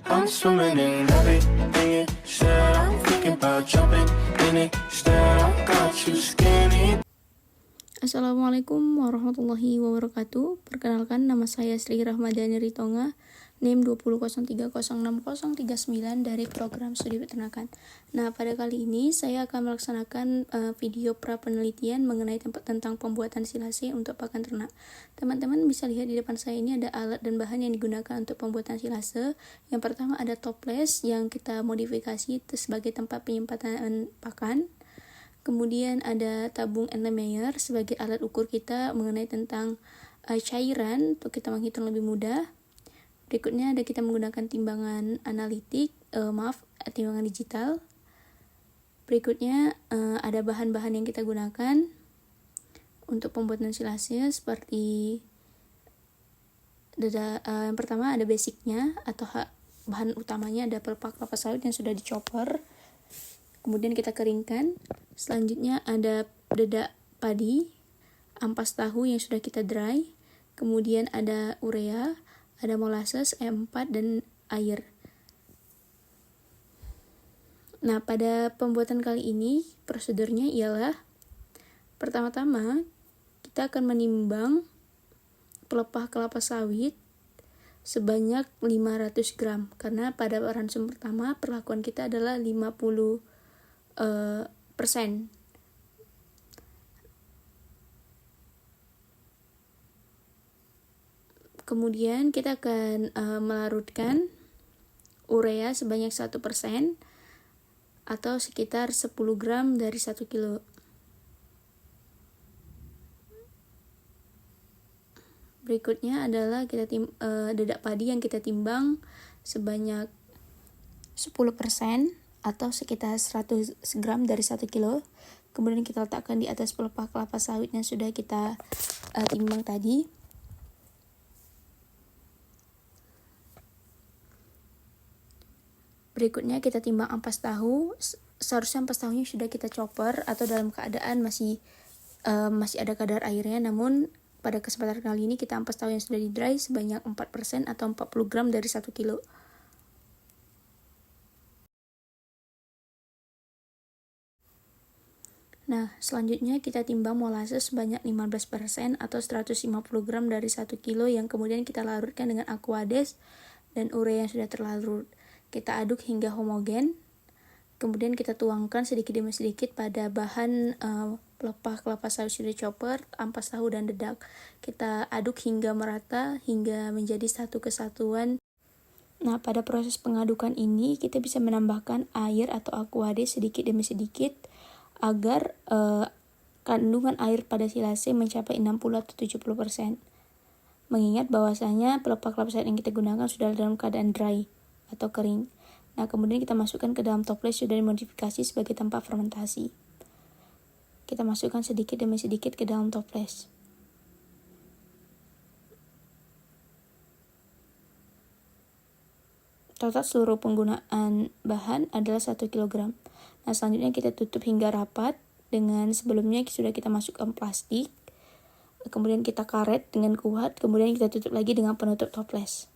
I'm swimming in everything you said. I'm thinking about jumping in it instead. I got you skinny. Assalamualaikum warahmatullahi wabarakatuh. Perkenalkan, nama saya Sri Rahmadani Ritonga, NIM 2003060039 dari program studi peternakan. Nah, pada kali ini saya akan melaksanakan video pra penelitian mengenai tentang pembuatan silase untuk pakan ternak. Teman-teman bisa lihat di depan saya ini ada alat dan bahan yang digunakan untuk pembuatan silase. Yang pertama ada toples yang kita modifikasi sebagai tempat penyimpanan pakan. Kemudian ada tabung Erlenmeyer sebagai alat ukur kita mengenai tentang cairan untuk kita menghitung lebih mudah. Berikutnya ada kita menggunakan timbangan analitik, timbangan digital. Berikutnya ada bahan-bahan yang kita gunakan untuk pembuatan silase seperti yang pertama ada basicnya atau bahan utamanya ada pelepah kelapa sawit yang sudah dicopper. Kemudian kita keringkan. Selanjutnya ada dedak padi, ampas tahu yang sudah kita dry. Kemudian ada urea, ada molasses, E4 dan air. Nah, pada pembuatan kali ini prosedurnya ialah pertama-tama kita akan menimbang pelepah kelapa sawit sebanyak 500 gram karena pada ransum pertama perlakuan kita adalah 50%. Kemudian kita akan melarutkan urea sebanyak 1% atau sekitar 10 gram dari 1 kilo. Berikutnya adalah kita dedak padi yang kita timbang sebanyak 10% atau sekitar 100 gram dari 1 kilo. Kemudian kita letakkan di atas pelepah kelapa sawit yang sudah kita timbang tadi. Berikutnya kita timbang ampas tahu. Seharusnya ampas tahunya sudah kita chopper atau dalam keadaan masih ada kadar airnya. Namun pada kesempatan kali ini kita ampas tahu yang sudah di dry sebanyak 4% atau 40 gram dari 1 kilo. Nah, selanjutnya kita timbang molasses sebanyak 15% atau 150 gram dari 1 kilo yang kemudian kita larutkan dengan aquades dan urea yang sudah terlarut. Kita aduk hingga homogen. Kemudian kita tuangkan sedikit demi sedikit pada bahan pelepah kelapa sawit sudah chopper, ampas tahu dan dedak. Kita aduk hingga merata hingga menjadi satu kesatuan. Nah, pada proses pengadukan ini kita bisa menambahkan air atau aquades sedikit demi sedikit agar kandungan air pada silase mencapai 60 atau 70%. Mengingat bahwasanya pelepah kelapa sawit yang kita gunakan sudah dalam keadaan dry atau kering. Nah, kemudian kita masukkan ke dalam toples sudah dimodifikasi sebagai tempat fermentasi. Kita masukkan sedikit demi sedikit ke dalam toples. Total seluruh penggunaan bahan adalah 1 kg. Nah, selanjutnya kita tutup hingga rapat dengan sebelumnya sudah kita masukkan plastik. Kemudian kita karet dengan kuat, kemudian kita tutup lagi dengan penutup toples.